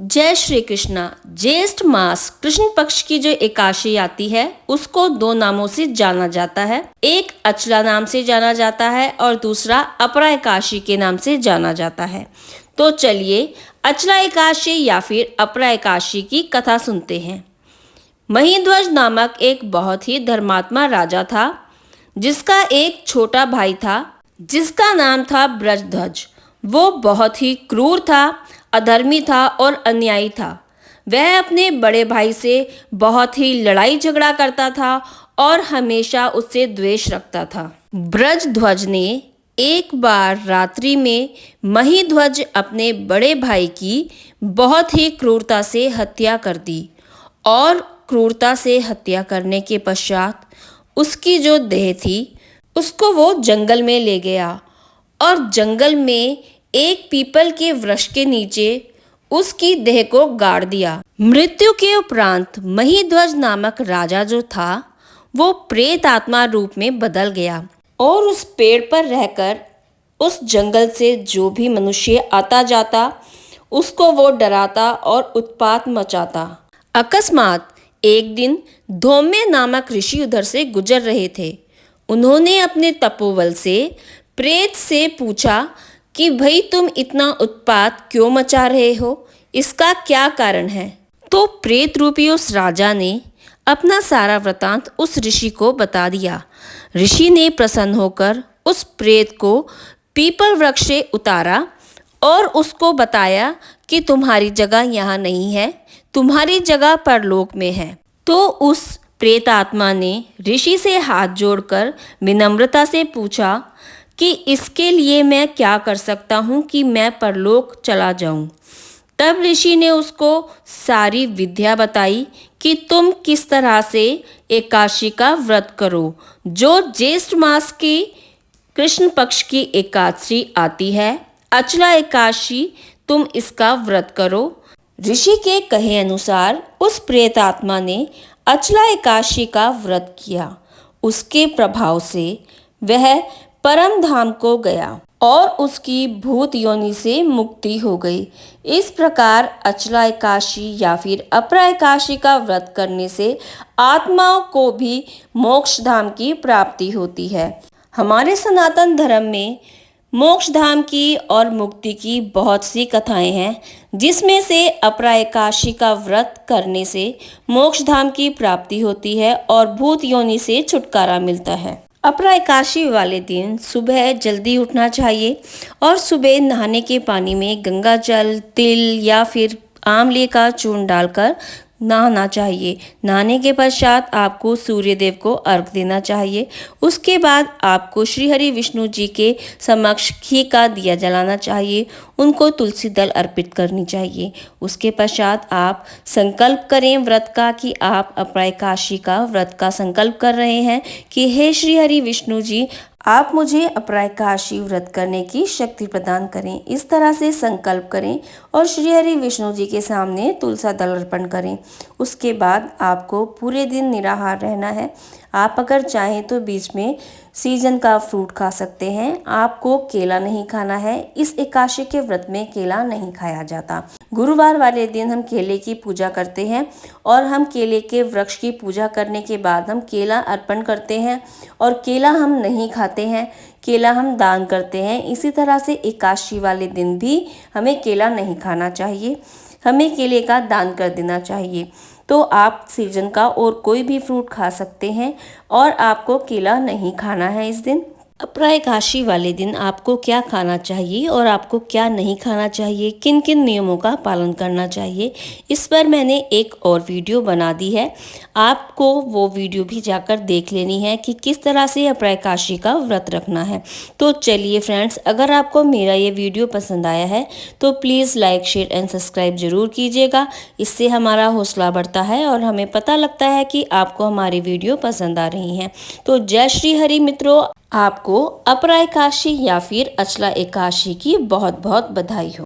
जय श्री कृष्णा। ज्येष्ठ मास कृष्ण पक्ष की जो एकादशी आती है उसको दो नामों से जाना जाता है। एक अचला नाम से जाना जाता है और दूसरा अपरा एकादशी के नाम से जाना जाता है। तो चलिए अचला एकादशी या फिर अपरा एकादशी की कथा सुनते हैं। महीध्वज नामक एक बहुत ही धर्मात्मा राजा था, जिसका एक छोटा भाई था जिसका नाम था ब्रजध्वज। वो बहुत ही क्रूर था, अधर्मी था और अन्यायी था। वह अपने बड़े भाई से बहुत ही लड़ाई झगड़ा करता था और हमेशा उससे द्वेष रखता था। ब्रजध्वज ने एक बार रात्रि में महीध्वज अपने बड़े भाई की बहुत ही क्रूरता से हत्या कर दी और क्रूरता से हत्या करने के पश्चात उसकी जो देह थी उसको वो जंगल में ले गया और जंगल में एक पीपल के वृक्ष के नीचे उसकी देह को गाड़ दिया। मृत्यु के उपरांत महीध्वज नामक राजा जो था वो प्रेत आत्मा रूप में बदल गया और उस पेड़ पर रहकर उस जंगल से जो भी मनुष्य आता जाता उसको वो डराता और उत्पात मचाता। अकस्मात एक दिन धौम्य नामक ऋषि उधर से गुजर रहे थे। उन्होंने अपने तपोबल से प्रेत से पूछा कि भाई तुम इतना उत्पात क्यों मचा रहे हो, इसका क्या कारण है। तो प्रेत रूपी उस राजा ने अपना सारा वृतांत उस ऋषि को बता दिया। ऋषि ने प्रसन्न होकर उस प्रेत को पीपल वृक्ष से उतारा और उसको बताया कि तुम्हारी जगह यहाँ नहीं है, तुम्हारी जगह परलोक में है। तो उस प्रेत आत्मा ने ऋषि से हाथ जोड़कर विनम्रता से पूछा कि इसके लिए मैं क्या कर सकता हूँ कि मैं परलोक चला जाऊँ। तब ऋषि ने उसको सारी विद्या बताई कि तुम किस तरह से एकादशी का व्रत करो। जो ज्येष्ठ मास की कृष्ण पक्ष की एकादशी आती है, अचला एकादशी, तुम इसका व्रत करो। ऋषि के कहे अनुसार उस प्रेत आत्मा ने अचला एकादशी का व्रत किया। उसके प्रभाव से वह परम धाम को गया और उसकी भूत योनि से मुक्ति हो गई। इस प्रकार अचला एकादशी या फिर अपरा एकादशी का व्रत करने से आत्माओं को भी मोक्ष धाम की प्राप्ति होती है। हमारे सनातन धर्म में मोक्ष धाम की और मुक्ति की बहुत सी कथाएं हैं, जिसमें से अपरा एकादशी का व्रत करने से मोक्ष धाम की प्राप्ति होती है और भूत योनि से छुटकारा मिलता है। अपरा एकादशी वाले दिन सुबह जल्दी उठना चाहिए और सुबह नहाने के पानी में गंगा जल, तिल या फिर आंवले का चूर्ण डालकर नहाना चाहिए। नहाने के पश्चात आपको सूर्य देव को अर्घ देना चाहिए। उसके बाद आपको श्री हरि विष्णु जी के समक्ष घी का दिया जलाना चाहिए, उनको तुलसी दल अर्पित करनी चाहिए। उसके पश्चात आप संकल्प करें व्रत का कि आप अपरा एकादशी का व्रत का संकल्प कर रहे हैं कि हे श्री हरि विष्णु जी, आप मुझे अपरा एकादशी व्रत करने की शक्ति प्रदान करें। इस तरह से संकल्प करें और श्री हरि विष्णु जी के सामने तुलसा दल अर्पण करें। उसके बाद आपको पूरे दिन निराहार रहना है। आप अगर चाहें तो बीच में सीजन का फ्रूट खा सकते हैं। आपको केला नहीं खाना है। इस एकादशी के व्रत में केला नहीं खाया जाता। गुरुवार वाले दिन हम केले की पूजा करते हैं और हम केले के वृक्ष की पूजा करने के बाद हम केला अर्पण करते हैं और केला हम नहीं खाते हैं, केला हम दान करते हैं। इसी तरह से एकादशी वाले दिन भी हमें केला नहीं खाना चाहिए, हमें केले का दान कर देना चाहिए। तो आप सीजन का और कोई भी फ्रूट खा सकते हैं और आपको केला नहीं खाना है इस दिन। अपरा एकादशी वाले दिन आपको क्या खाना चाहिए और आपको क्या नहीं खाना चाहिए, किन किन नियमों का पालन करना चाहिए, इस पर मैंने एक और वीडियो बना दी है। आपको वो वीडियो भी जाकर देख लेनी है कि किस तरह से अपरा एकादशी का व्रत रखना है। तो चलिए फ्रेंड्स, अगर आपको मेरा ये वीडियो पसंद आया है तो please like, share and subscribe ज़रूर कीजिएगा। इससे हमारा हौसला बढ़ता है और हमें पता लगता है कि आपको हमारी वीडियो पसंद आ रही हैं। तो जय श्री हरि मित्रों, आपको अपरा एकादशी या फिर अचला एकादशी की बहुत बहुत बधाई हो।